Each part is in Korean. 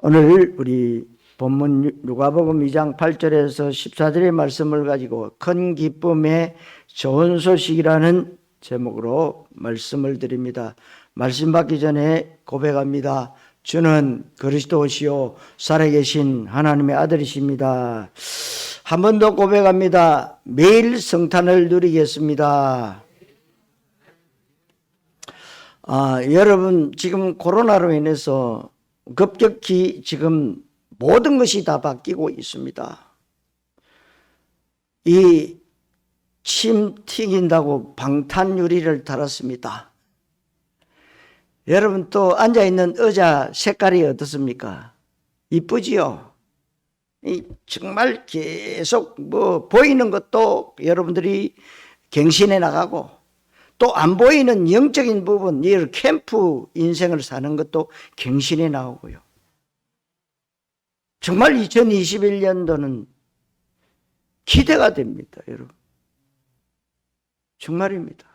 오늘 우리 본문 누가복음 2장 8절에서 14절의 말씀을 가지고 큰 기쁨의 좋은 소식이라는 제목으로 말씀을 드립니다. 말씀 받기 전에 고백합니다. 주는 그리스도시요 살아계신 하나님의 아들이십니다. 한 번 더 고백합니다. 매일 성탄을 누리겠습니다. 여러분, 지금 코로나로 인해서 급격히 지금 모든 것이 다 바뀌고 있습니다. 이 침 튀긴다고 방탄유리를 달았습니다. 여러분, 또 앉아있는 의자 색깔이 어떻습니까? 이쁘지요? 정말 계속 보이는 것도 여러분들이 갱신해 나가고, 또 안 보이는 영적인 부분, 이 캠프 인생을 사는 것도 갱신해 나오고요. 정말 2021년도는 기대가 됩니다, 여러분. 정말입니다.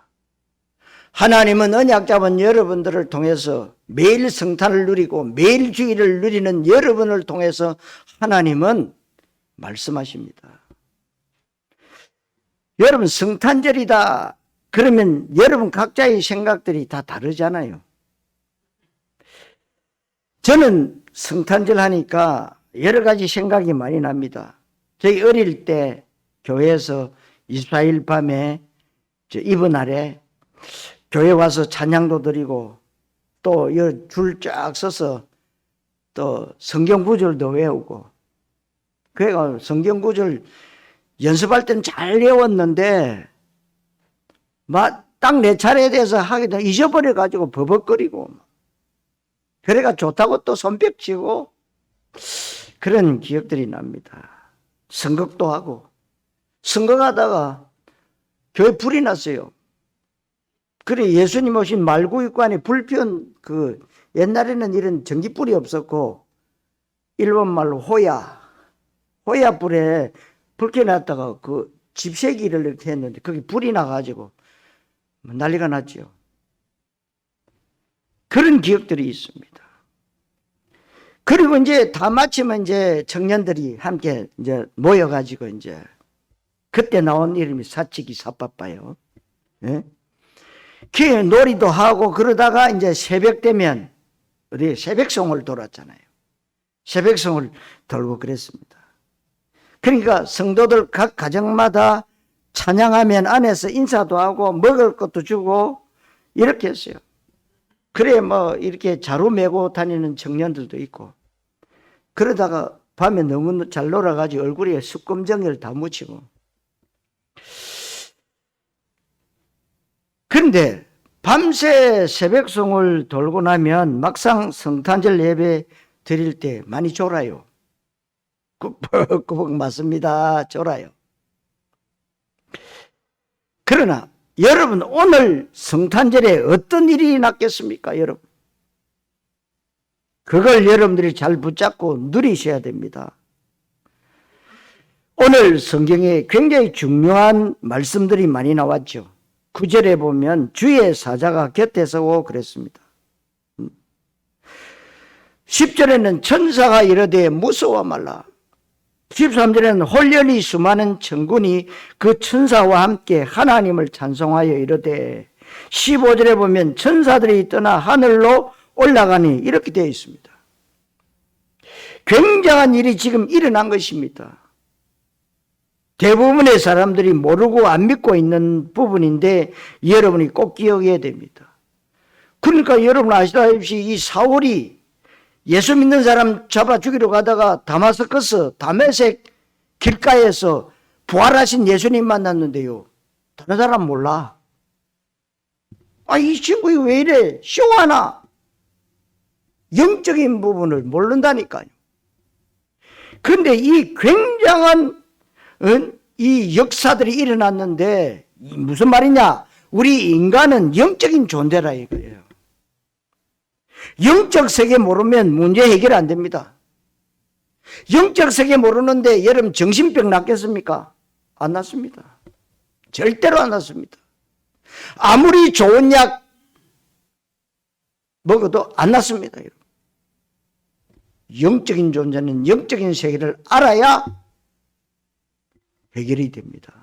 하나님은 언약 잡은 여러분들을 통해서 매일 성탄을 누리고 매일 주일을 누리는 여러분을 통해서 하나님은 말씀하십니다. 여러분, 성탄절이다 그러면 여러분 각자의 생각들이 다 다르잖아요. 저는 성탄절 하니까 여러 가지 생각이 많이 납니다. 저희 어릴 때 교회에서 24일 밤에 이브 날에 교회 와서 찬양도 드리고 또 줄 쫙 서서 또 성경 구절도 외우고, 그래가 성경 구절 연습할 때는 잘 외웠는데 딱 내 차례에 대해서 하게 되면 잊어버려가지고 버벅거리고, 그래가 좋다고 또 손뼉치고 그런 기억들이 납니다. 선곡도 하고, 선곡하다가 교회 불이 났어요. 그래 예수님 오신 말구유관에 불 피운 옛날에는 이런 전기불이 없었고 일본 말로 호야 불에 불 켜놨다가 집세기를 이렇게 했는데 거기 불이 나가지고 난리가 났죠. 그런 기억들이 있습니다. 그리고 이제 다 마치면 이제 청년들이 함께 이제 모여가지고 이제 그때 나온 이름이 사치기 사빠빠요. 예? 그 놀이도 하고 그러다가 이제 새벽 되면 우리 새벽송을 돌았잖아요. 새벽송을 돌고 그랬습니다. 그러니까 성도들 각 가정마다 찬양하면 안에서 인사도 하고 먹을 것도 주고 이렇게 했어요. 그래 이렇게 자루 메고 다니는 청년들도 있고, 그러다가 밤에 너무 잘 놀아가지고 얼굴에 숯검정을 다 묻히고. 그런데 밤새 새벽송을 돌고 나면 막상 성탄절 예배 드릴 때 많이 졸아요. 꾸벅꾸벅 맞습니다. 졸아요. 그러나 여러분, 오늘 성탄절에 어떤 일이 났겠습니까, 여러분? 그걸 여러분들이 잘 붙잡고 누리셔야 됩니다. 오늘 성경에 굉장히 중요한 말씀들이 많이 나왔죠. 9절에 보면 주의 사자가 곁에 서고 그랬습니다. 10절에는 천사가 이르되 무서워 말라. 13절에는 홀연히 수많은 천군이 그 천사와 함께 하나님을 찬송하여 이르되, 15절에 보면 천사들이 떠나 하늘로 올라가니 이렇게 되어 있습니다. 굉장한 일이 지금 일어난 것입니다. 대부분의 사람들이 모르고 안 믿고 있는 부분인데 여러분이 꼭 기억해야 됩니다. 그러니까 여러분 아시다시피 이 사울이 예수 믿는 사람 잡아 죽이러 가다가 다메섹 길가에서 부활하신 예수님 만났는데요, 다른 사람 몰라. 이 친구 왜 이래? 쇼하나? 영적인 부분을 모른다니까요. 그런데 이 굉장한 이 역사들이 일어났는데 무슨 말이냐? 우리 인간은 영적인 존재라 이거예요. 영적 세계 모르면 문제 해결 안 됩니다. 영적 세계 모르는데 여러분 정신병 낫겠습니까? 안 낫습니다. 절대로 안 낫습니다. 아무리 좋은 약 먹어도 안 낫습니다. 영적인 존재는 영적인 세계를 알아야 해결이 됩니다.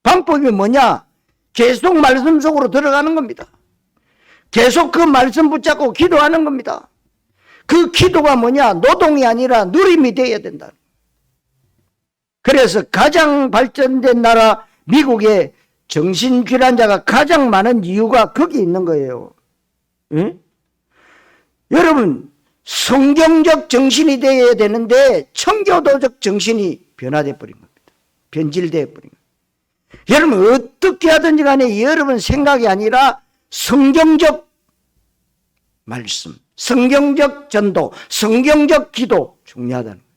방법이 뭐냐? 계속 말씀 속으로 들어가는 겁니다. 계속 그 말씀 붙잡고 기도하는 겁니다. 그 기도가 뭐냐? 노동이 아니라 누림이 되어야 된다. 그래서 가장 발전된 나라 미국에 정신질환자가 가장 많은 이유가 거기 있는 거예요. 응? 여러분, 성경적 정신이 되어야 되는데 청교도적 정신이 변화되어 버린 겁니다. 변질되어 버린 겁니다. 여러분, 어떻게 하든지 간에 여러분 생각이 아니라 성경적 말씀, 성경적 전도, 성경적 기도 중요하다는 거예요.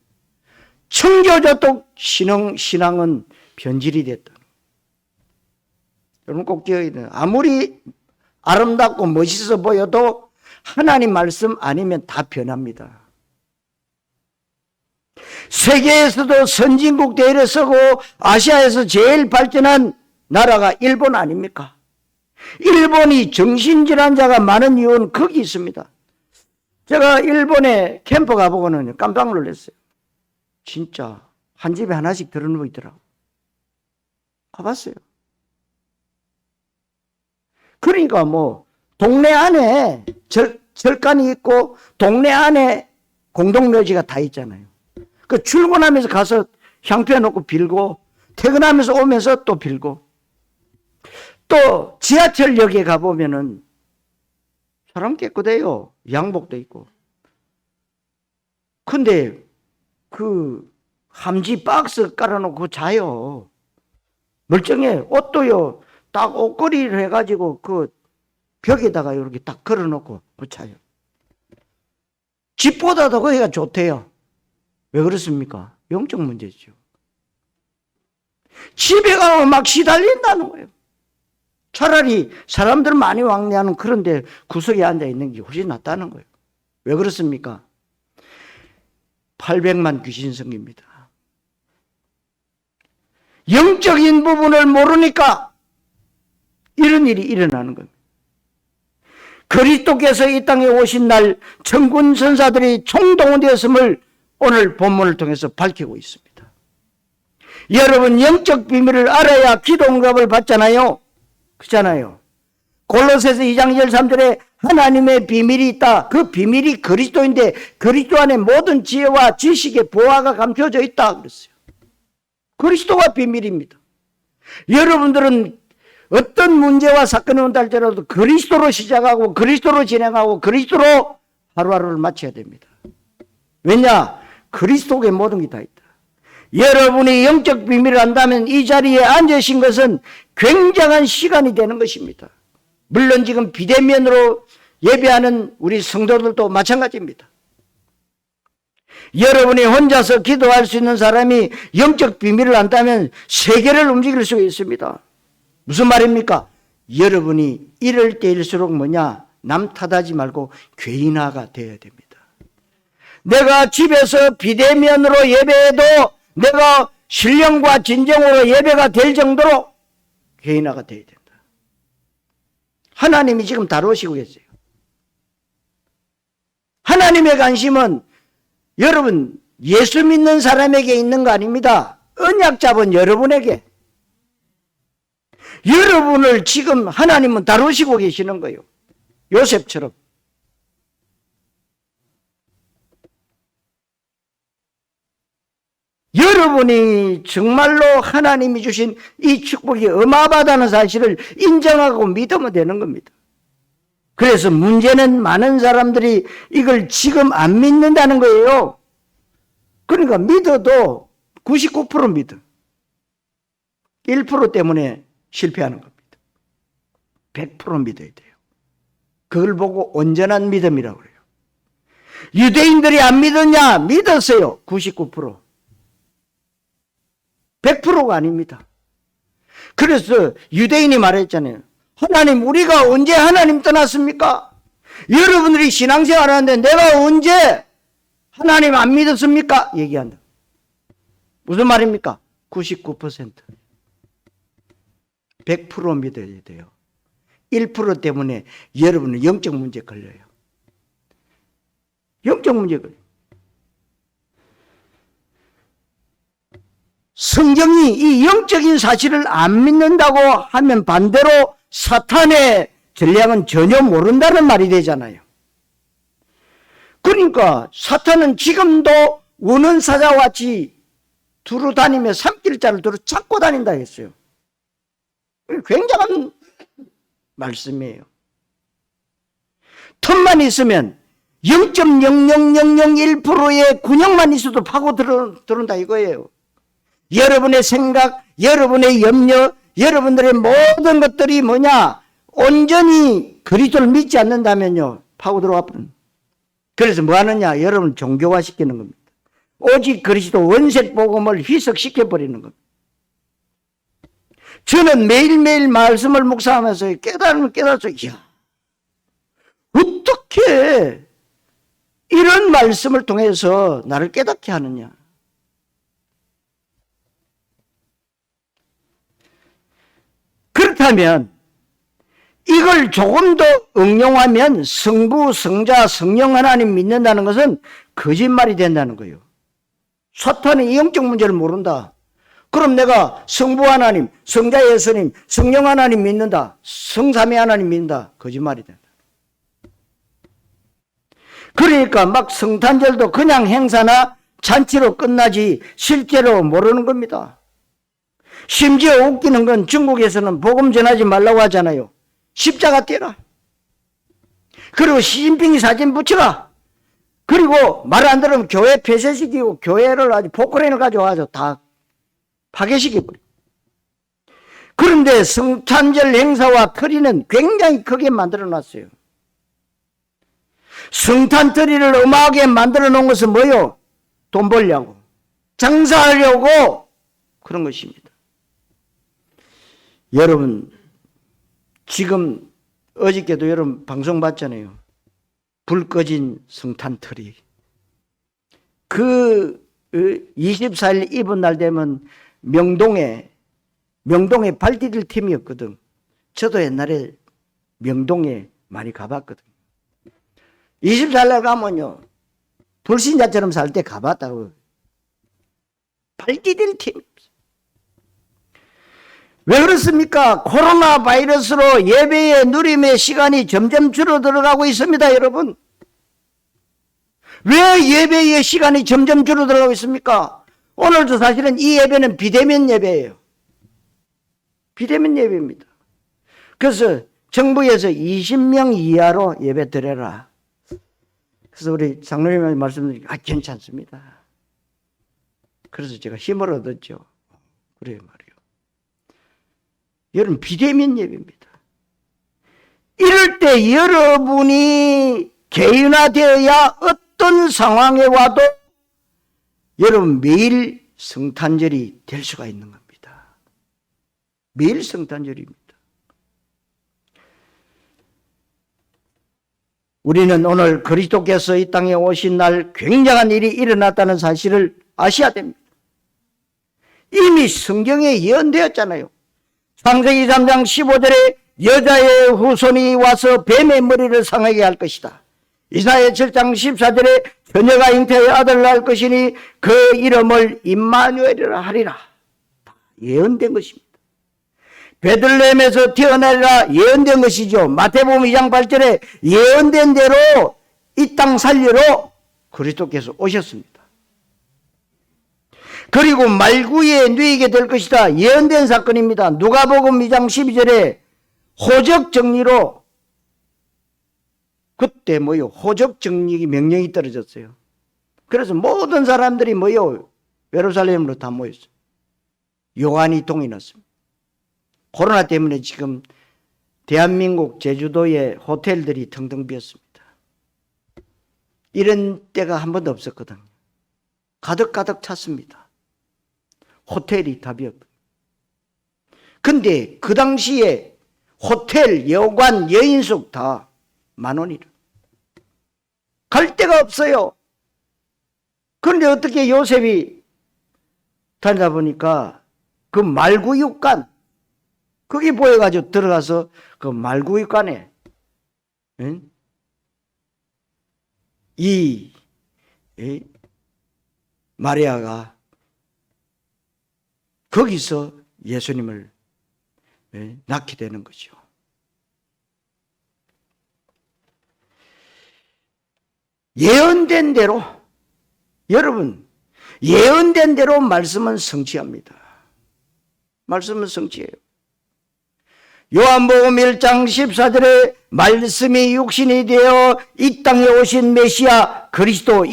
청교도적 신앙은 변질이 됐다. 여러분 꼭 기억해야 돼요. 아무리 아름답고 멋있어 보여도 하나님 말씀 아니면 다 변합니다. 세계에서도 선진국 대열에 서고 아시아에서 제일 발전한 나라가 일본 아닙니까? 일본이 정신질환자가 많은 이유는 거기 있습니다. 제가 일본에 캠프 가보고는 깜짝 놀랐어요. 진짜 한 집에 하나씩 들어누워 있더라고. 가봤어요. 그러니까 뭐 동네 안에 절간이 있고 동네 안에 공동묘지가 다 있잖아요. 그 출근하면서 가서 향표 놓고 빌고 퇴근하면서 오면서 또 빌고 또 지하철역에 가보면은 사람 깨끗해요. 양복도 있고. 근데 그 함지 박스 깔아놓고 자요. 멀쩡해. 옷도요. 딱 옷걸이를 해가지고 그 벽에다가 이렇게 딱 걸어놓고 자요. 집보다도 거기가 좋대요. 왜 그렇습니까? 영적 문제죠. 집에 가면 막 시달린다는 거예요. 차라리 사람들 많이 왕래하는 그런 데 구석에 앉아 있는 게 훨씬 낫다는 거예요. 왜 그렇습니까? 800만 귀신성입니다. 영적인 부분을 모르니까 이런 일이 일어나는 겁니다. 그리스도께서 이 땅에 오신 날 천군 천사들이 총동원되었음을 오늘 본문을 통해서 밝히고 있습니다. 여러분 영적 비밀을 알아야 기도 응답을 받잖아요. 그렇잖아요. 골로새서 2장 13절에 하나님의 비밀이 있다. 그 비밀이 그리스도인데 그리스도 안에 모든 지혜와 지식의 보화가 감춰져 있다 그랬어요. 그리스도가 비밀입니다. 여러분들은 어떤 문제와 사건이 온다 할지라도 그리스도로 시작하고 그리스도로 진행하고 그리스도로 하루하루를 마쳐야 됩니다. 왜냐? 그리스도에 모든 게 다 있다. 여러분이 영적 비밀을 안다면 이 자리에 앉으신 것은 굉장한 시간이 되는 것입니다. 물론 지금 비대면으로 예배하는 우리 성도들도 마찬가지입니다. 여러분이 혼자서 기도할 수 있는 사람이 영적 비밀을 안다면 세계를 움직일 수 있습니다. 무슨 말입니까? 여러분이 이럴 때일수록 뭐냐? 남 탓하지 말고 괴인화가 되어야 됩니다. 내가 집에서 비대면으로 예배해도 내가 신령과 진정으로 예배가 될 정도로 괴인화가 되어야 된다. 하나님이 지금 다루시고 계세요. 하나님의 관심은 여러분 예수 믿는 사람에게 있는 거 아닙니다. 언약 잡은 여러분에게. 여러분을 지금 하나님은 다루시고 계시는 거예요. 요셉처럼. 여러분이 정말로 하나님이 주신 이 축복이 어마어마하다는 사실을 인정하고 믿으면 되는 겁니다. 그래서 문제는 많은 사람들이 이걸 지금 안 믿는다는 거예요. 그러니까 믿어도 99% 믿어. 1% 때문에 실패하는 겁니다. 100% 믿어야 돼요. 그걸 보고 온전한 믿음이라고 그래요. 유대인들이 안 믿었냐? 믿었어요. 99%. 100%가 아닙니다. 그래서 유대인이 말했잖아요. 하나님, 우리가 언제 하나님 떠났습니까? 여러분들이 신앙생활 하는데 내가 언제 하나님 안 믿었습니까? 얘기한다. 무슨 말입니까? 99%. 100% 믿어야 돼요. 1% 때문에 여러분은 영적 문제에 걸려요. 영적 문제가. 성경이 이 영적인 사실을 안 믿는다고 하면 반대로 사탄의 전략은 전혀 모른다는 말이 되잖아요. 그러니까 사탄은 지금도 우는 사자와 같이 두루 다니며 산길자를 두루 찾고 다닌다 했어요. 굉장한 말씀이에요. 틈만 있으면 0.00001%의 균형만 있어도 파고 들어온다 이거예요. 여러분의 생각, 여러분의 염려, 여러분들의 모든 것들이 뭐냐? 온전히 그리스도를 믿지 않는다면요, 파고 들어와 버립니다. 그래서 뭐 하느냐? 여러분 종교화시키는 겁니다. 오직 그리스도 원색 복음을 희석시켜 버리는 겁니다. 저는 매일매일 말씀을 묵상하면서 깨달았어. 이야, 어떻게 이런 말씀을 통해서 나를 깨닫게 하느냐? 그렇다면 이걸 조금 더 응용하면 성부, 성자, 성령 하나님 믿는다는 것은 거짓말이 된다는 거예요. 사탄이 영적 문제를 모른다. 그럼 내가 성부 하나님, 성자 예수님, 성령 하나님 믿는다. 성삼위 하나님 믿는다. 거짓말이 된다. 그러니까 막 성탄절도 그냥 행사나 잔치로 끝나지 실제로 모르는 겁니다. 심지어 웃기는 건 중국에서는 복음 전하지 말라고 하잖아요. 십자가 떼라. 그리고 시진핑이 사진 붙여라. 그리고 말 안 들으면 교회 폐쇄시키고 교회를 아주 포크레인을 가져와서 다 파괴시켜버려. 그런데 성탄절 행사와 트리는 굉장히 크게 만들어 놨어요. 성탄 트리를 음악에 만들어 놓은 것은 뭐요? 돈 벌려고, 장사하려고 그런 것입니다. 여러분, 지금 어저께도 여러분 방송 봤잖아요. 불 꺼진 성탄 트리. 그 24일 이브 날 되면 명동에 발 디딜 팀이었거든. 저도 옛날에 명동에 많이 가봤거든. 24일 날 가면요, 불신자처럼 살 때 가봤다고. 발 디딜 팀. 왜 그렇습니까? 코로나 바이러스로 예배의 누림의 시간이 점점 줄어들어가고 있습니다, 여러분. 왜 예배의 시간이 점점 줄어들어가고 있습니까? 오늘도 사실은 이 예배는 비대면 예배예요. 비대면 예배입니다. 그래서 정부에서 20명 이하로 예배 드려라. 그래서 우리 장로님의 말씀드리니까 괜찮습니다. 그래서 제가 힘을 얻었죠. 그래요 말이에요. 여러분, 비대면 예배입니다. 이럴 때 여러분이 개인화되어야 어떤 상황에 와도 여러분 매일 성탄절이 될 수가 있는 겁니다. 매일 성탄절입니다. 우리는 오늘 그리스도께서 이 땅에 오신 날 굉장한 일이 일어났다는 사실을 아셔야 됩니다. 이미 성경에 예언되었잖아요. 창세기 3장 15절에 여자의 후손이 와서 뱀의 머리를 상하게 할 것이다. 이사야 7장 14절에 처녀가 잉태의 아들을 낳을 것이니 그 이름을 임마누엘이라 하리라. 예언된 것입니다. 베들레헴에서 태어나리라 예언된 것이죠. 마태복음 2장 8절에 예언된 대로 이 땅 살리러 그리스도께서 오셨습니다. 그리고 말구에 누이게 될 것이다. 예언된 사건입니다. 누가복음 2장 12절에 호적 정리로, 그때 뭐요? 호적 정리 명령이 떨어졌어요. 그래서 모든 사람들이 뭐요? 예루살렘으로 다 모였어요. 요한이 동이 났습니다. 코로나 때문에 지금 대한민국 제주도의 호텔들이 텅텅 비었습니다. 이런 때가 한 번도 없었거든요. 가득가득 찼습니다. 호텔이 다 비었거든요. 근데 그 당시에 호텔, 여관, 여인숙 다 10,000원이라. 갈 데가 없어요. 그런데 어떻게 요셉이 다니다 보니까 그 말구육간, 거기 보여가지고 들어가서 그 말구육간에 이 이 마리아가 거기서 예수님을 낳게 되는 거죠. 예언된 대로, 여러분, 예언된 대로 말씀은 성취합니다. 말씀은 성취해요. 요한복음 1장 14절에 말씀이 육신이 되어 이 땅에 오신 메시아 그리스도,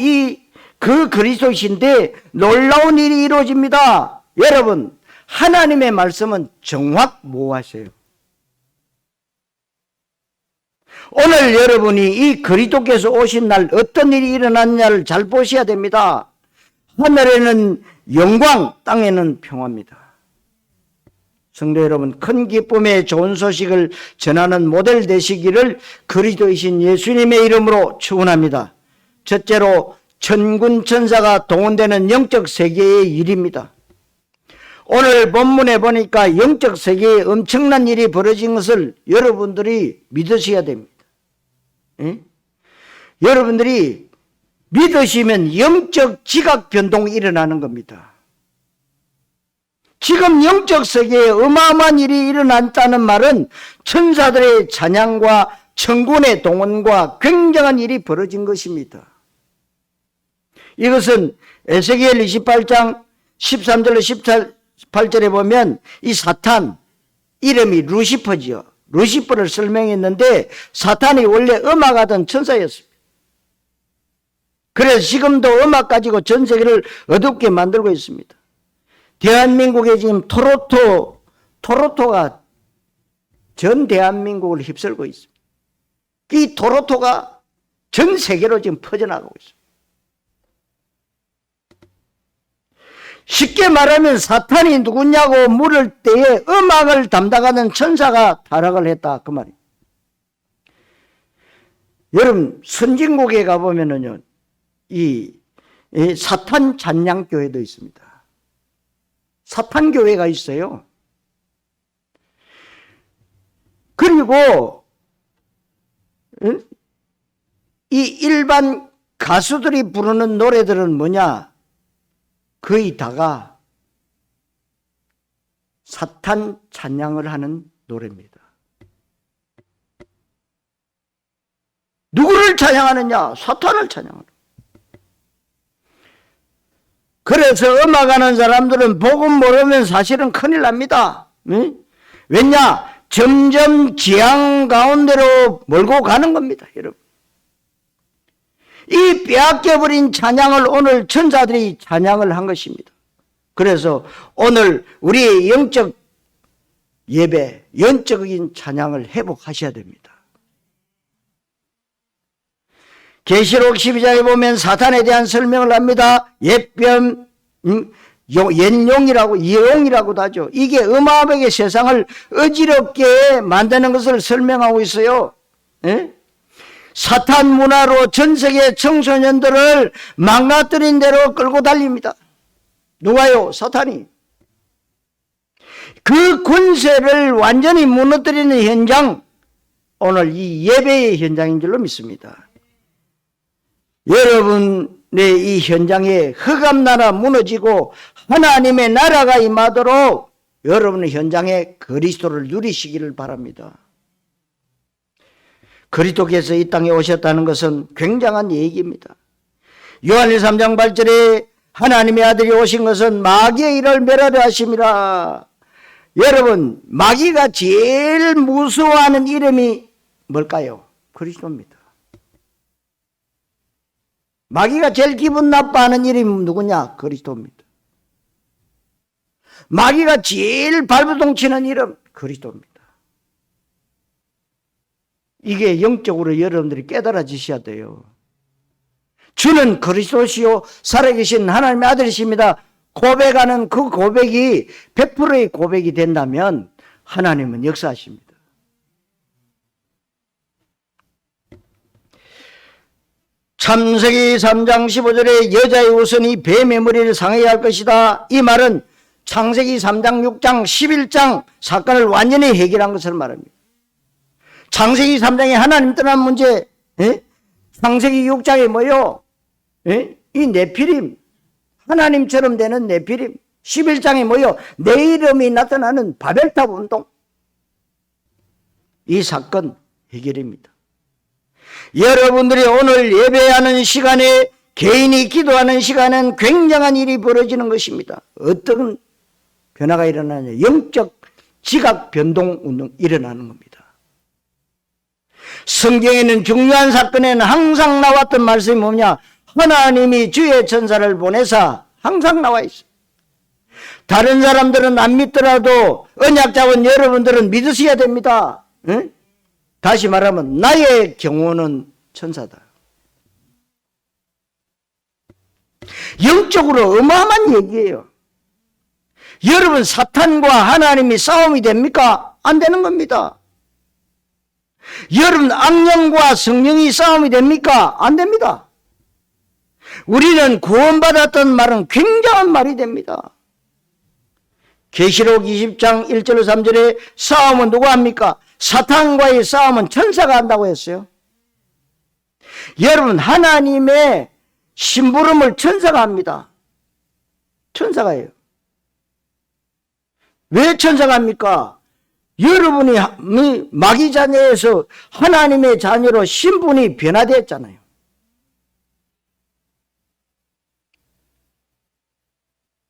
그 그리스도이신데 놀라운 일이 이루어집니다. 여러분, 하나님의 말씀은 정확무하세요. 오늘 여러분이 이 그리스도께서 오신 날 어떤 일이 일어났냐를 잘 보셔야 됩니다. 하늘에는 영광, 땅에는 평화입니다. 성도 여러분, 큰 기쁨의 좋은 소식을 전하는 모델 되시기를 그리스도이신 예수님의 이름으로 축원합니다. 첫째로 천군 천사가 동원되는 영적 세계의 일입니다. 오늘 본문에 보니까 영적 세계에 엄청난 일이 벌어진 것을 여러분들이 믿으셔야 됩니다. 예? 여러분들이 믿으시면 영적 지각 변동이 일어나는 겁니다. 지금 영적 세계에 어마어마한 일이 일어났다는 말은 천사들의 찬양과 천군의 동원과 굉장한 일이 벌어진 것입니다. 이것은 에스겔 28장 13절로 18절에 보면 이 사탄 이름이 루시퍼지요. 루시퍼를 설명했는데 사탄이 원래 음악하던 천사였습니다. 그래서 지금도 음악 가지고 전 세계를 어둡게 만들고 있습니다. 대한민국에 지금 토로토가 전 대한민국을 휩쓸고 있습니다. 이 토로토가 전 세계로 지금 퍼져나가고 있습니다. 쉽게 말하면 사탄이 누구냐고 물을 때에 음악을 담당하는 천사가 타락을 했다, 그 말이에요. 여러분, 선진국에 가보면은요, 이 사탄 찬양교회도 있습니다. 사탄교회가 있어요. 그리고 이 일반 가수들이 부르는 노래들은 뭐냐? 거의 다가 사탄 찬양을 하는 노래입니다. 누구를 찬양하느냐? 사탄을 찬양하는. 그래서 음악하는 사람들은 복음 모르면 사실은 큰일 납니다. 왜냐? 점점 지향 가운데로 몰고 가는 겁니다, 여러분. 이 빼앗겨버린 찬양을 오늘 천사들이 찬양을 한 것입니다. 그래서 오늘 우리의 영적 예배, 영적인 찬양을 회복하셔야 됩니다. 계시록 12장에 보면 사탄에 대한 설명을 합니다. 옛뱀, 옛용이라고, 예용이라고도 하죠. 이게 어마어마하게 세상을 어지럽게 만드는 것을 설명하고 있어요. 예? 사탄 문화로 전 세계 청소년들을 망가뜨린 대로 끌고 달립니다. 누가요? 사탄이. 그 권세를 완전히 무너뜨리는 현장, 오늘 이 예배의 현장인 줄로 믿습니다. 여러분의 이 현장에 흑암나라 무너지고 하나님의 나라가 임하도록 여러분의 현장에 그리스도를 누리시기를 바랍니다. 그리스도께서 이 땅에 오셨다는 것은 굉장한 얘기입니다. 요한일서 3장 8절에 하나님의 아들이 오신 것은 마귀의 일을 멸하려 하심이라. 여러분, 마귀가 제일 무서워하는 이름이 뭘까요? 그리스도입니다. 마귀가 제일 기분 나빠하는 이름이 누구냐? 그리스도입니다. 마귀가 제일 발버둥 치는 이름, 그리스도입니다. 이게 영적으로 여러분들이 깨달아지셔야 돼요. 주는 그리스도시요 살아계신 하나님의 아들이십니다. 고백하는 그 고백이 100%의 고백이 된다면 하나님은 역사하십니다. 창세기 3장 15절에 여자의 우선이 뱀의 머리를 상하게 할 것이다. 이 말은 창세기 3장 6장 11장 사건을 완전히 해결한 것을 말합니다. 창세기 3장에 하나님 떠난 문제, 창세기 6장에 뭐요? 이 네피림, 하나님처럼 되는 네피림, 11장에 모여 내 이름이 나타나는 바벨탑 운동, 이 사건 해결입니다. 여러분들이 오늘 예배하는 시간에, 개인이 기도하는 시간은 굉장한 일이 벌어지는 것입니다. 어떤 변화가 일어나냐? 영적 지각 변동 운동 일어나는 겁니다. 성경에는 중요한 사건에는 항상 나왔던 말씀이 뭐냐? 하나님이 주의 천사를 보내사 항상 나와 있어요. 다른 사람들은 안 믿더라도 언약자원 여러분들은 믿으셔야 됩니다. 응? 다시 말하면 나의 경호는 천사다. 영적으로 어마어마한 얘기예요. 여러분, 사탄과 하나님이 싸움이 됩니까? 안 되는 겁니다. 여러분, 악령과 성령이 싸움이 됩니까? 안 됩니다. 우리는 구원받았던 말은 굉장한 말이 됩니다. 계시록 20장 1절로 3절에 싸움은 누가 합니까? 사탄과의 싸움은 천사가 한다고 했어요. 여러분, 하나님의 심부름을 천사가 합니다. 천사가 해요. 왜 천사가 합니까? 여러분이 마귀 자녀에서 하나님의 자녀로 신분이 변화되었잖아요.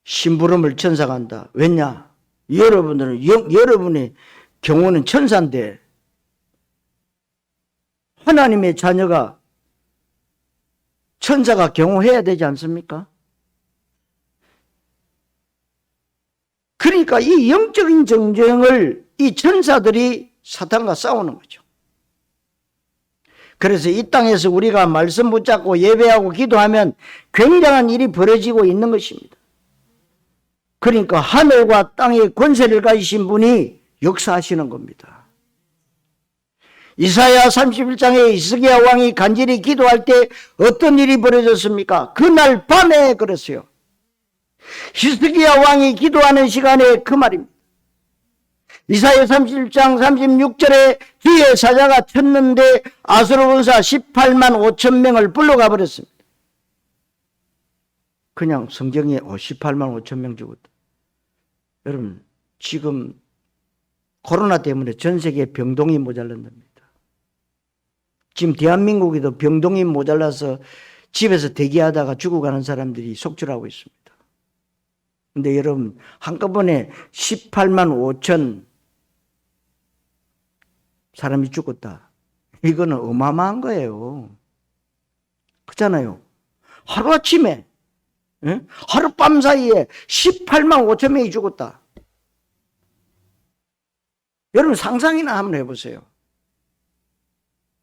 심부름을 천사가 한다. 왜냐? 여러분의 경우는 천사인데 하나님의 자녀가 천사가 경호해야 되지 않습니까? 그러니까 이 영적인 전쟁을 이 천사들이 사탄과 싸우는 거죠. 그래서 이 땅에서 우리가 말씀 붙잡고 예배하고 기도하면 굉장한 일이 벌어지고 있는 것입니다. 그러니까 하늘과 땅의 권세를 가지신 분이 역사하시는 겁니다. 이사야 31장에 히스기야 왕이 간절히 기도할 때 어떤 일이 벌어졌습니까? 그날 밤에 그랬어요. 히스기야 왕이 기도하는 시간에 그 말입니다. 이사야 31장 36절에 주의 사자가 쳤는데 아수르 군사 18만 5천 명을 불러가 버렸습니다. 그냥 성경에 18만 5천 명 죽었다. 여러분, 지금 코로나 때문에 전 세계에 병동이 모자란답니다. 지금 대한민국에도 병동이 모자라서 집에서 대기하다가 죽어가는 사람들이 속출하고 있습니다. 근데 여러분, 한꺼번에 18만 5천 사람이 죽었다. 이거는 어마어마한 거예요. 그렇잖아요. 하루아침에, 하룻밤 사이에 18만 5천 명이 죽었다. 여러분, 상상이나 한번 해보세요.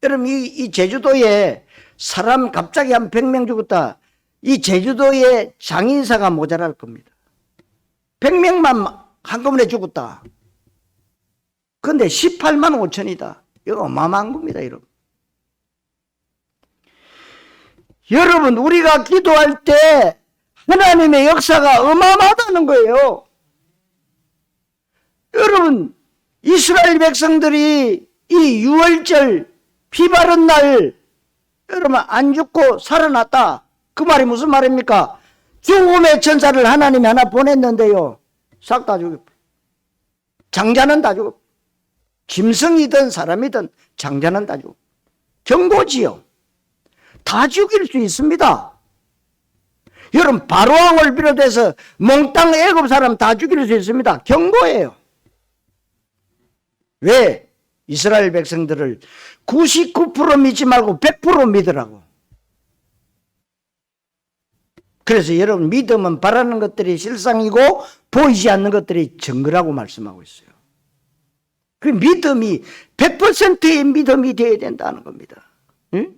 여러분, 이 제주도에 사람 갑자기 한 100명 죽었다. 이 제주도에 장의사가 모자랄 겁니다. 100명만 한꺼번에 죽었다. 그런데 18만 5천이다. 이거 어마어마한 겁니다, 여러분. 여러분, 우리가 기도할 때 하나님의 역사가 어마어마하다는 거예요. 여러분, 이스라엘 백성들이 이 유월절 피 바른 날 여러분 안 죽고 살아났다. 그 말이 무슨 말입니까? 죽음의 천사를 하나님이 하나 보냈는데요, 싹 다 죽였고, 장자는 다 죽었고, 짐승이든 사람이든 장자는 다 죽었고, 경고지요. 다 죽일 수 있습니다. 여러분, 바로왕을 비롯해서 몽땅 애굽 사람 다 죽일 수 있습니다. 경고예요. 왜? 이스라엘 백성들을 99% 믿지 말고 100% 믿으라고. 그래서 여러분, 믿음은 바라는 것들이 실상이고 보이지 않는 것들이 증거라고 말씀하고 있어요. 그 믿음이 100%의 믿음이 되어야 된다는 겁니다. 응?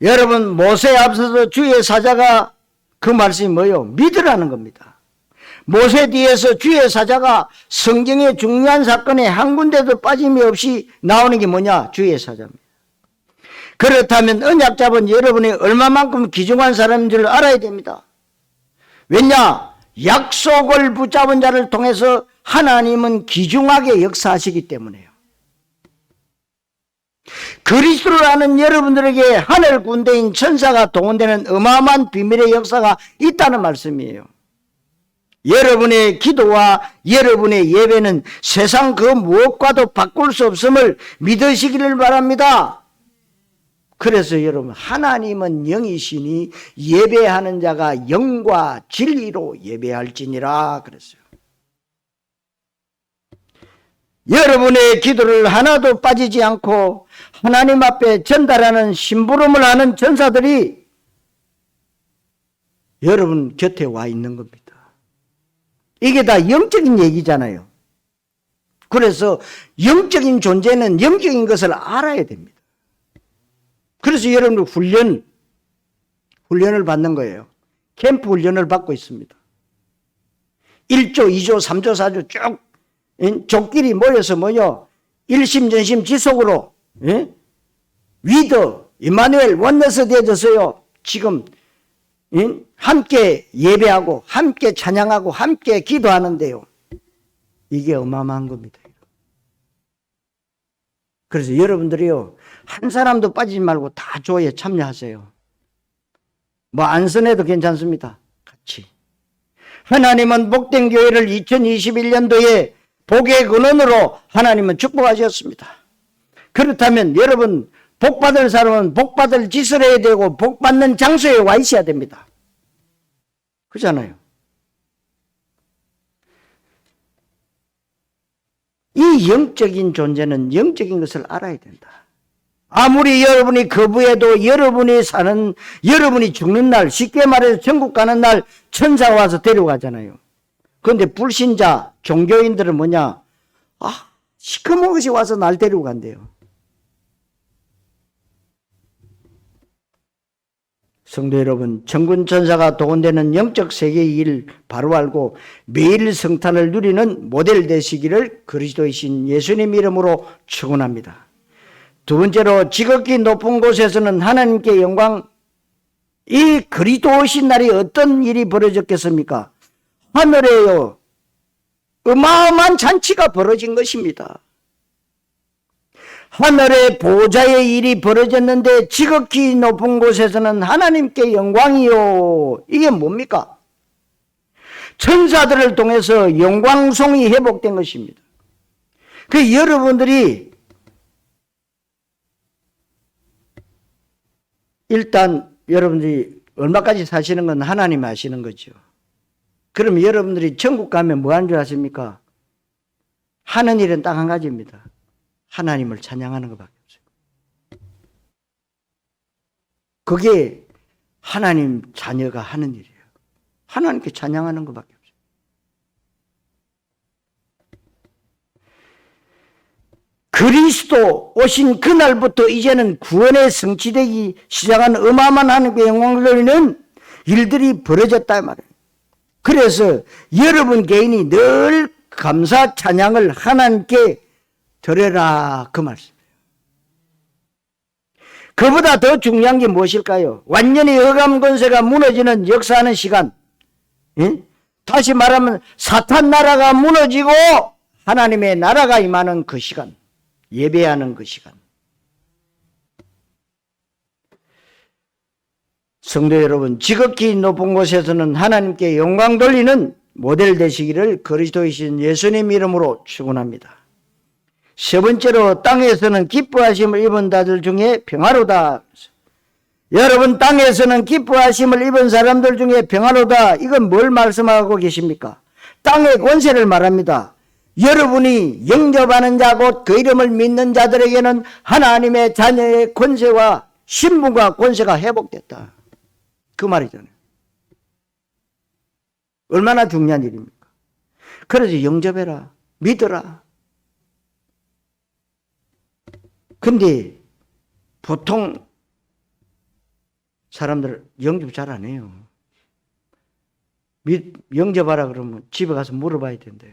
여러분, 모세에 앞서서 주의 사자가 그 말씀이 뭐예요? 믿으라는 겁니다. 모세 뒤에서 주의 사자가 성경의 중요한 사건에 한 군데도 빠짐이 없이 나오는 게 뭐냐? 주의 사자입니다. 그렇다면 언약잡은 여러분이 얼마만큼 귀중한 사람인 줄 알아야 됩니다. 왜냐? 약속을 붙잡은 자를 통해서 하나님은 귀중하게 역사하시기 때문에요. 그리스도를 아는 여러분들에게 하늘 군대인 천사가 동원되는 어마어마한 비밀의 역사가 있다는 말씀이에요. 여러분의 기도와 여러분의 예배는 세상 그 무엇과도 바꿀 수 없음을 믿으시기를 바랍니다. 그래서 여러분, 하나님은 영이시니 예배하는 자가 영과 진리로 예배할지니라 그랬어요. 여러분의 기도를 하나도 빠지지 않고 하나님 앞에 전달하는 심부름을 하는 전사들이 여러분 곁에 와 있는 겁니다. 이게 다 영적인 얘기잖아요. 그래서 영적인 존재는 영적인 것을 알아야 됩니다. 그래서 여러분 훈련을 받는 거예요. 캠프 훈련을 받고 있습니다. 1조, 2조, 3조, 4조 쭉 족끼리 모여서 일심전심 지속으로 위더, 이마누엘, 원너스 되어져서요. 지금 함께 예배하고 함께 찬양하고 함께 기도하는데요. 이게 어마어마한 겁니다. 그래서 여러분들이요, 한 사람도 빠지지 말고 다 조에 참여하세요. 안선해도 괜찮습니다. 같이. 하나님은 복된 교회를 2021년도에 복의 근원으로 하나님은 축복하셨습니다. 그렇다면 여러분, 복받을 사람은 복받을 짓을 해야 되고 복받는 장소에 와 있어야 됩니다. 그렇잖아요. 이 영적인 존재는 영적인 것을 알아야 된다. 아무리 여러분이 거부해도 여러분이 죽는 날, 쉽게 말해서 천국 가는 날 천사가 와서 데려가잖아요. 그런데 불신자, 종교인들은 시커먼 것이 와서 날 데리고 간대요. 성도 여러분, 천군 천사가 동원되는 영적 세계의 일 바로 알고 매일 성탄을 누리는 모델 되시기를 그리스도이신 예수님 이름으로 축원합니다. 두 번째로, 지극히 높은 곳에서는 하나님께 영광. 이 그리스도 오신 날이 어떤 일이 벌어졌겠습니까? 하늘에요, 어마어마한 잔치가 벌어진 것입니다. 하늘의 보좌의 일이 벌어졌는데 지극히 높은 곳에서는 하나님께 영광이요. 이게 뭡니까? 천사들을 통해서 영광송이 회복된 것입니다. 여러분들이 일단 여러분들이 얼마까지 사시는 건 하나님 아시는 거죠. 그럼 여러분들이 천국 가면 뭐 하는 줄 아십니까? 하는 일은 딱 한 가지입니다. 하나님을 찬양하는 것밖에 없어요. 그게 하나님 자녀가 하는 일이에요. 하나님께 찬양하는 것밖에 없어요. 그리스도 오신 그날부터 이제는 구원의 성취되기 시작한 어마어마한 하나님께 영광을 돌리는 일들이 벌어졌다 말이에요. 그래서 여러분 개인이 늘 감사 찬양을 하나님께 드려라, 그 말씀이에요. 그보다 더 중요한 게 무엇일까요? 완전히 억압 권세가 무너지는 역사하는 시간. 다시 말하면 사탄 나라가 무너지고 하나님의 나라가 임하는 그 시간. 예배하는 그 시간. 성도 여러분, 지극히 높은 곳에서는 하나님께 영광 돌리는 모델 되시기를 그리스도이신 예수님 이름으로 축원합니다. 세 번째로, 땅에서는 기뻐하심을 입은 자들 중에 평화로다. 여러분, 땅에서는 기뻐하심을 입은 사람들 중에 평화로다. 이건 뭘 말씀하고 계십니까? 땅의 권세를 말합니다. 여러분이 영접하는 자, 곧 그 이름을 믿는 자들에게는 하나님의 자녀의 권세와 신분과 권세가 회복됐다. 그 말이잖아요. 얼마나 중요한 일입니까? 그래서 영접해라, 믿어라. 근데 보통 사람들 영접 잘 안 해요. 영접하라 그러면 집에 가서 물어봐야 된대요.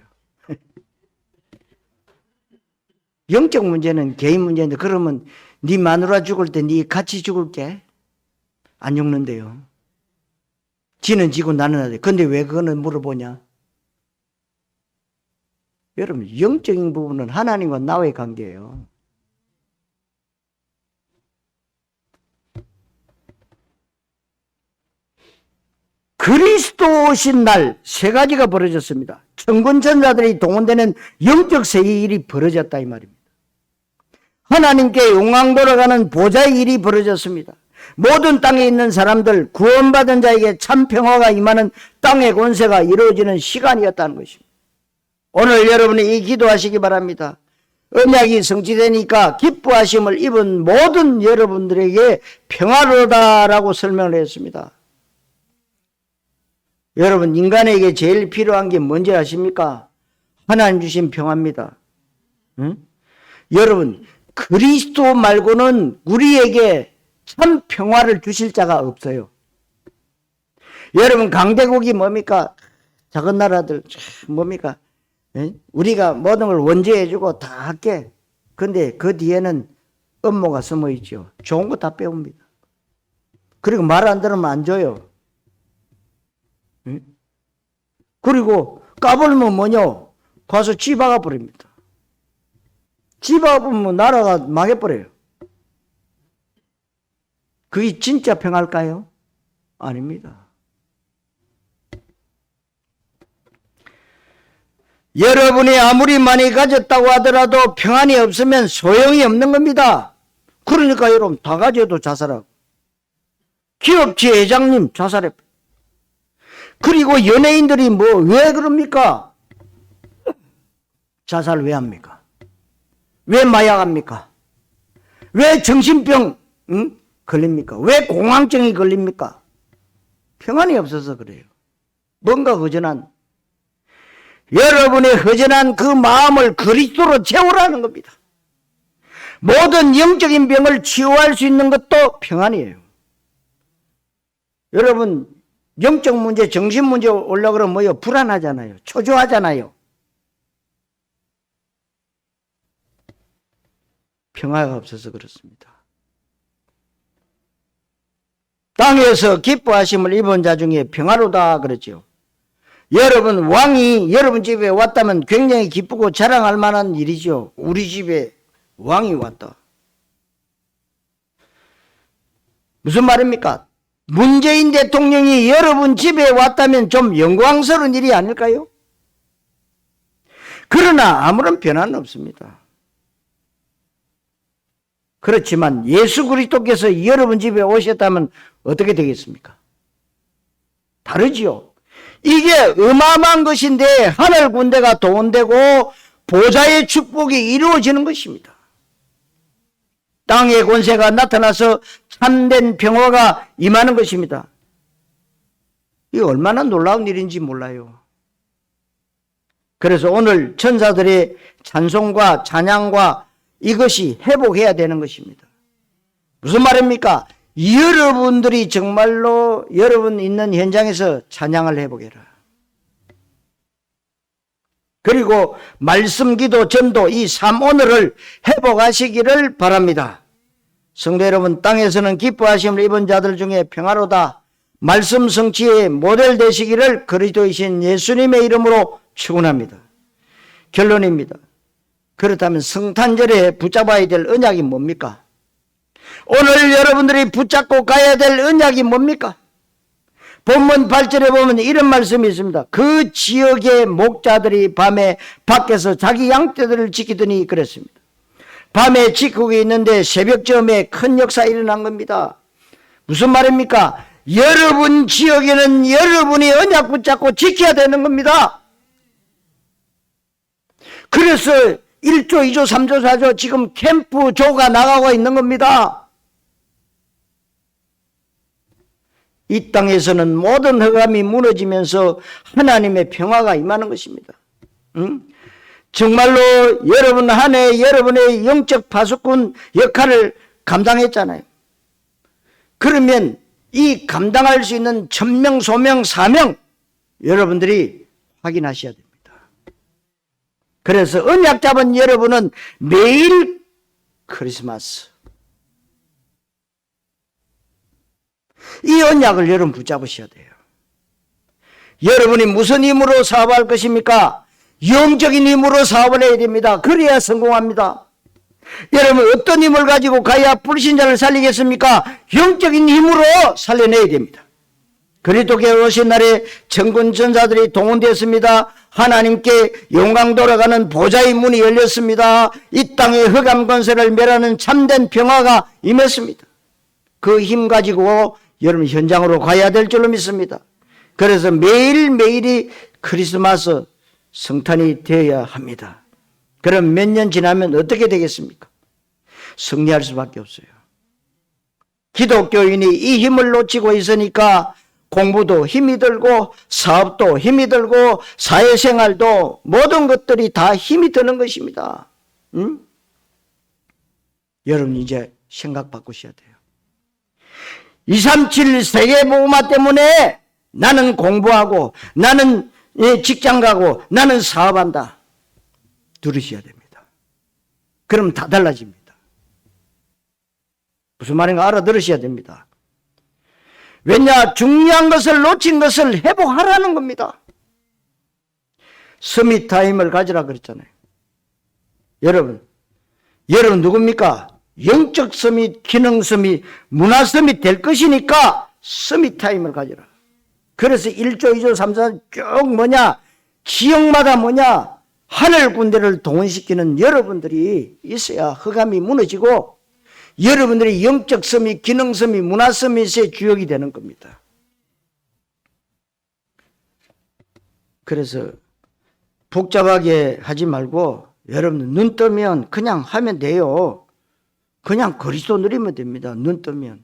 영적 문제는 개인 문제인데, 그러면 네 마누라 죽을 때 네 같이 죽을게? 안 죽는데요. 지는 지고 나는 나대. 근데 왜 그거는 물어보냐? 여러분, 영적인 부분은 하나님과 나의 관계예요. 그리스도 오신 날 세 가지가 벌어졌습니다. 천군천사들이 동원되는 영적 세계의 일이 벌어졌다 이 말입니다. 하나님께 영광 돌아가는 보좌의 일이 벌어졌습니다. 모든 땅에 있는 사람들, 구원받은 자에게 참 평화가 임하는 땅의 권세가 이루어지는 시간이었다는 것입니다. 오늘 여러분이 이 기도하시기 바랍니다. 언약이 성취되니까 기뻐하심을 입은 모든 여러분들에게 평화로다라고 설명을 했습니다. 여러분, 인간에게 제일 필요한 게 뭔지 아십니까? 하나님 주신 평화입니다. 응? 여러분, 그리스도 말고는 우리에게 참 평화를 주실 자가 없어요. 여러분, 강대국이 뭡니까? 작은 나라들 뭡니까? 우리가 모든 걸 원재해주고 다 할게. 근데 그 뒤에는 음모가 숨어있죠. 좋은 거 다 빼옵니다. 그리고 말 안 들으면 안 줘요. 그리고 까불면 뭐냐? 가서 쥐박아 버립니다. 쥐박으면 나라가 망해버려요. 그게 진짜 평화일까요? 아닙니다. 여러분이 아무리 많이 가졌다고 하더라도 평안이 없으면 소용이 없는 겁니다. 그러니까 여러분 다 가져도 자살하고, 기업체 회장님 자살해. 그리고 연예인들이 왜 그럽니까? 자살 왜 합니까? 왜 마약합니까? 왜 정신병 걸립니까? 왜 공황증이 걸립니까? 평안이 없어서 그래요. 뭔가 허전한, 여러분의 허전한 그 마음을 그리스도로 채우라는 겁니다. 모든 영적인 병을 치유할 수 있는 것도 평안이에요. 여러분, 영적 문제, 정신 문제 올라 그러면 뭐요? 불안하잖아요. 초조하잖아요. 평화가 없어서 그렇습니다. 땅에서 기뻐하심을 입은 자 중에 평화로다 그러죠. 여러분, 왕이 여러분 집에 왔다면 굉장히 기쁘고 자랑할 만한 일이죠. 우리 집에 왕이 왔다. 무슨 말입니까? 문재인 대통령이 여러분 집에 왔다면 좀 영광스러운 일이 아닐까요? 그러나 아무런 변화는 없습니다. 그렇지만 예수 그리스도께서 여러분 집에 오셨다면 어떻게 되겠습니까? 다르지요. 이게 어마어마한 것인데 하늘 군대가 동원되고 보좌의 축복이 이루어지는 것입니다. 땅의 권세가 나타나서 참된 평화가 임하는 것입니다. 이게 얼마나 놀라운 일인지 몰라요. 그래서 오늘 천사들의 찬송과 찬양과 이것이 회복해야 되는 것입니다. 무슨 말입니까? 여러분들이 정말로 여러분 있는 현장에서 찬양을 회복해라. 그리고 말씀, 기도, 전도 이 3오늘을 회복하시기를 바랍니다. 성도 여러분, 땅에서는 기뻐하심을 입은 자들 중에 평화로다. 말씀 성취의 모델 되시기를 그리스도이신 예수님의 이름으로 축원합니다. 결론입니다. 그렇다면 성탄절에 붙잡아야 될 언약이 뭡니까? 오늘 여러분들이 붙잡고 가야 될 언약이 뭡니까? 본문 8절에 보면 이런 말씀이 있습니다. 그 지역의 목자들이 밤에 밖에서 자기 양떼들을 지키더니 그랬습니다. 밤에 지키고 있는데 새벽쯤에 큰 역사 일어난 겁니다. 무슨 말입니까? 여러분 지역에는 여러분이 언약 붙잡고 지켜야 되는 겁니다. 그래서 1조, 2조, 3조, 4조 지금 캠프조가 나가고 있는 겁니다. 이 땅에서는 모든 허감이 무너지면서 하나님의 평화가 임하는 것입니다. 정말로 여러분 한 해 여러분의 영적 파수꾼 역할을 감당했잖아요. 그러면 이 감당할 수 있는 천명, 소명, 사명 여러분들이 확인하셔야 됩니다. 그래서 언약 잡은 여러분은 매일 크리스마스, 이 언약을 여러분 붙잡으셔야 돼요. 여러분이 무슨 힘으로 사업할 것입니까? 영적인 힘으로 사업을 해야 됩니다. 그래야 성공합니다. 여러분 어떤 힘을 가지고 가야 불신자를 살리겠습니까? 영적인 힘으로 살려내야 됩니다. 그리스도께 오신 날에 천군 천사들이 동원되었습니다. 하나님께 영광 돌아가는 보좌의 문이 열렸습니다. 이 땅의 흑암 권세를 멸하는 참된 평화가 임했습니다. 그 힘 가지고 여러분 현장으로 가야 될 줄로 믿습니다. 그래서 매일매일이 크리스마스 성탄이 되어야 합니다. 그럼 몇 년 지나면 어떻게 되겠습니까? 승리할 수밖에 없어요. 기독교인이 이 힘을 놓치고 있으니까 공부도 힘이 들고 사업도 힘이 들고 사회생활도 모든 것들이 다 힘이 드는 것입니다. 여러분 이제 생각 바꾸셔야 돼요. 237 세계복음화 때문에 나는 공부하고 나는 직장 가고 나는 사업한다. 들으셔야 됩니다. 그럼 다 달라집니다. 무슨 말인가 알아들으셔야 됩니다. 왜냐? 중요한 것을 놓친 것을 회복하라는 겁니다. 서밋 타임을 가지라 그랬잖아요. 여러분 누굽니까? 영적 서밋, 기능 서밋, 문화 서밋 될 것이니까 서밋 타임을 가지라. 그래서 1조, 2조, 3조 쭉 지역마다 하늘 군대를 동원시키는 여러분들이 있어야 흑암이 무너지고 여러분들이 영적 서밋, 기능 서밋, 문화 서밋의 주역이 되는 겁니다. 그래서 복잡하게 하지 말고 여러분 눈 뜨면 그냥 하면 돼요. 그냥 그리스도 누리면 됩니다. 눈 뜨면.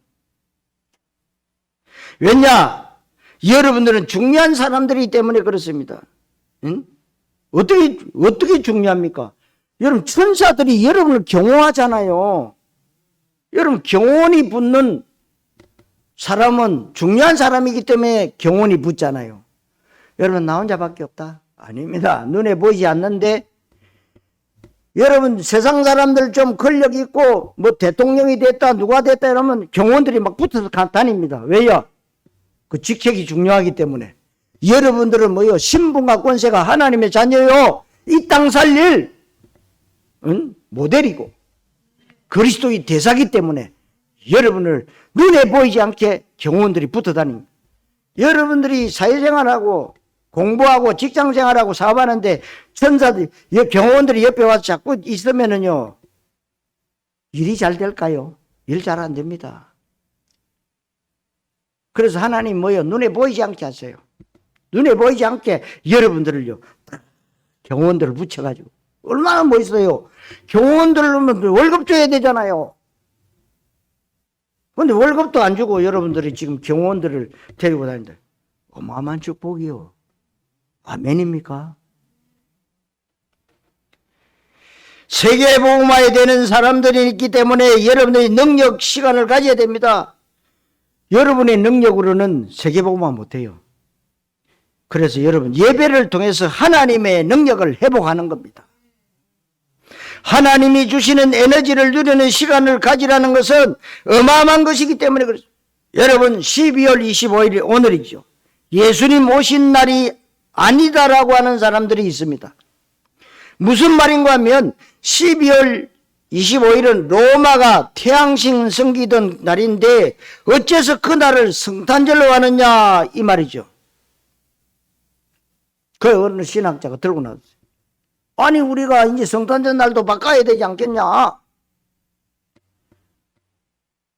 왜냐? 여러분들은 중요한 사람들이기 때문에 그렇습니다. 응? 어떻게 중요합니까? 여러분 천사들이 여러분을 경호하잖아요. 여러분 경호원이 붙는 사람은 중요한 사람이기 때문에 경호원이 붙잖아요. 여러분 나 혼자밖에 없다? 아닙니다. 눈에 보이지 않는데 여러분 세상 사람들 좀 권력 있고 뭐 대통령이 됐다 누가 됐다 이러면 경호원들이 막 붙어서 다닙니다. 왜요? 그 직책이 중요하기 때문에. 여러분들은 뭐요? 신분과 권세가 하나님의 자녀요. 이 땅 살릴 모델이고 그리스도의 대사기 때문에 여러분을 눈에 보이지 않게 경호원들이 붙어 다닙니다. 여러분들이 사회생활하고 공부하고 직장생활하고 사업하는데 천사들이 경호원들이 옆에 와서 자꾸 있으면은요 일이 잘 될까요? 일 잘 안 됩니다. 그래서 하나님 뭐요? 눈에 보이지 않게 하세요. 눈에 보이지 않게 여러분들을요 경호원들을 붙여가지고 얼마나 멋있어요. 경호원들은 월급 줘야 되잖아요. 그런데 월급도 안 주고 여러분들이 지금 경호원들을 데리고 다닌다. 어마어마한 축복이요. 아멘입니까? 세계복음화에 되는 사람들이 있기 때문에 여러분들이 능력, 시간을 가져야 됩니다. 여러분의 능력으로는 세계복음화 못해요. 그래서 여러분 예배를 통해서 하나님의 능력을 회복하는 겁니다. 하나님이 주시는 에너지를 누리는 시간을 가지라는 것은 어마어마한 것이기 때문에 그렇습니다. 여러분 12월 25일이 오늘이죠. 예수님 오신 날이 아니다라고 하는 사람들이 있습니다. 무슨 말인가 하면 12월 25일은 로마가 태양신 섬기던 날인데 어째서 그날을 성탄절로 하느냐 이 말이죠. 그 어느 신학자가 들고 나왔어요. 아니 우리가 이제 성탄절 날도 바꿔야 되지 않겠냐.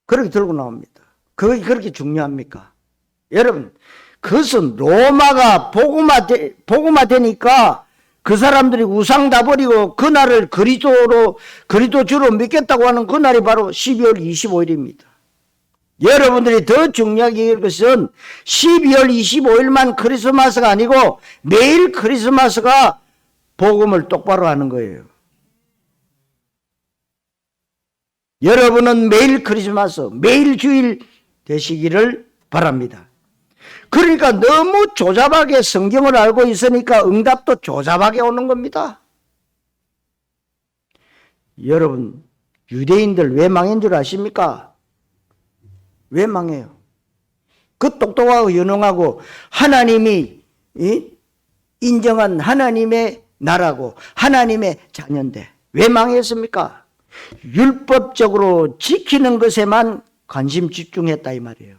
그렇게 들고 나옵니다. 그게 그렇게 중요합니까? 여러분 그것은 로마가 복음화 되니까 그 사람들이 우상 다 버리고 그날을 그리스도 주로 믿겠다고 하는 그날이 바로 12월 25일입니다. 여러분들이 더 중요하게 여길 것은 12월 25일만 크리스마스가 아니고 매일 크리스마스가 복음을 똑바로 하는 거예요. 여러분은 매일 크리스마스, 매일 주일 되시기를 바랍니다. 그러니까 너무 조잡하게 성경을 알고 있으니까 응답도 조잡하게 오는 겁니다. 여러분 유대인들 왜 망한 줄 아십니까? 왜 망해요? 그 똑똑하고 유능하고 하나님이 인정한 하나님의 나라고 하나님의 자녀인데 왜 망했습니까? 율법적으로 지키는 것에만 관심 집중했다 이 말이에요.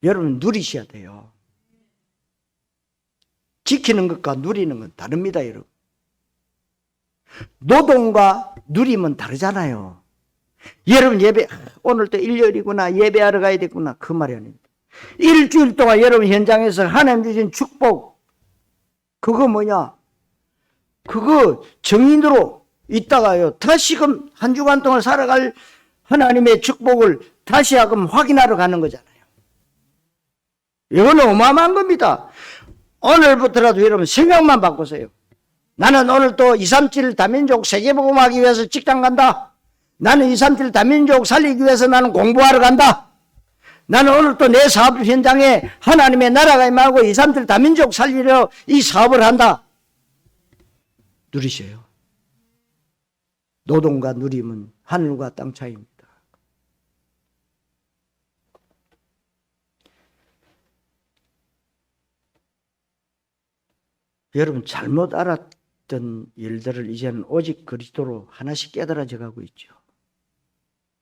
여러분 누리셔야 돼요. 지키는 것과 누리는 건 다릅니다, 여러분. 노동과 누림은 다르잖아요. 여러분 오늘 또 일요일이구나, 예배하러 가야 되구나, 그 말이 아닙니다. 일주일 동안 여러분 현장에서 하나님 주신 축복, 그거 뭐냐? 그거 정인으로 있다가요, 다시금 한 주간 동안 살아갈 하나님의 축복을 다시금 확인하러 가는 거잖아요. 이건 어마어마한 겁니다. 오늘부터라도 여러분 생각만 바꾸세요. 나는 오늘 또 237 다민족 세계복음하기 위해서 직장 간다. 나는 237 다민족 살리기 위해서 나는 공부하러 간다. 나는 오늘 또 내 사업 현장에 하나님의 나라가 임하고 237 다민족 살리려 이 사업을 한다. 누리셔요. 노동과 누림은 하늘과 땅 차이입니다. 여러분 잘못 알았던 일들을 이제는 오직 그리스도로 하나씩 깨달아져 가고 있죠.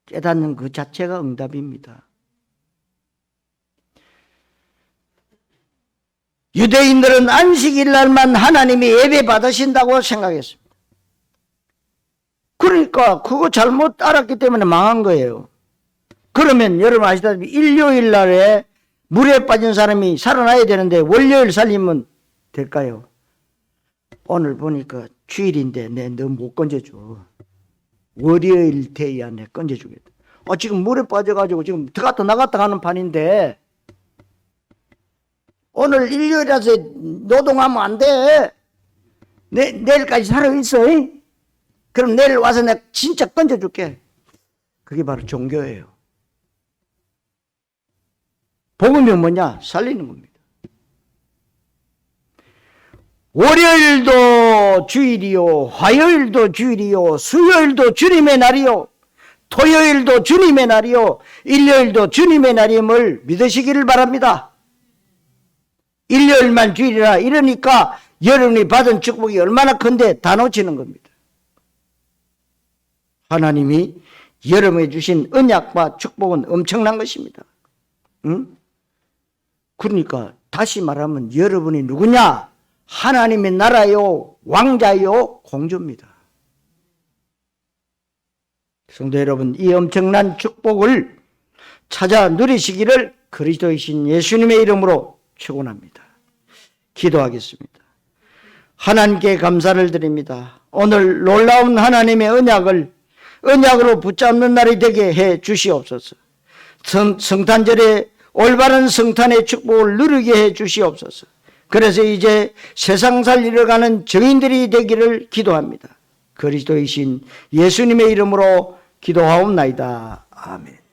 깨닫는 그 자체가 응답입니다. 유대인들은 안식일 날만 하나님이 예배 받으신다고 생각했습니다. 그러니까 그거 잘못 알았기 때문에 망한 거예요. 그러면 여러분 아시다시피 일요일 날에 물에 빠진 사람이 살아나야 되는데 월요일 살리면 될까요? 오늘 보니까 주일인데 너 못 건져줘. 월요일 데이야 내 건져주겠다. 지금 물에 빠져가지고 지금 들어갔다 나갔다 하는 판인데 오늘 일요일이라서 노동하면 안 돼. 내일까지 살아있어. 그럼 내일 와서 내가 진짜 건져줄게. 그게 바로 종교예요. 복음이 뭐냐? 살리는 겁니다. 월요일도 주일이요, 화요일도 주일이요, 수요일도 주님의 날이요, 토요일도 주님의 날이요, 일요일도 주님의 날임을 믿으시기를 바랍니다. 일요일만 주일이라 이러니까 여러분이 받은 축복이 얼마나 큰데 다 놓치는 겁니다. 하나님이 여러분에게 주신 언약과 축복은 엄청난 것입니다. 응? 그러니까 다시 말하면 여러분이 누구냐? 하나님의 나라요, 왕자요, 공주입니다. 성도 여러분, 이 엄청난 축복을 찾아 누리시기를 그리스도이신 예수님의 이름으로 축원합니다. 기도하겠습니다. 하나님께 감사를 드립니다. 오늘 놀라운 하나님의 언약으로 붙잡는 날이 되게 해 주시옵소서. 성탄절에 올바른 성탄의 축복을 누리게 해 주시옵소서. 그래서 이제 세상 살리러 가는 증인들이 되기를 기도합니다. 그리스도이신 예수님의 이름으로 기도하옵나이다. 아멘.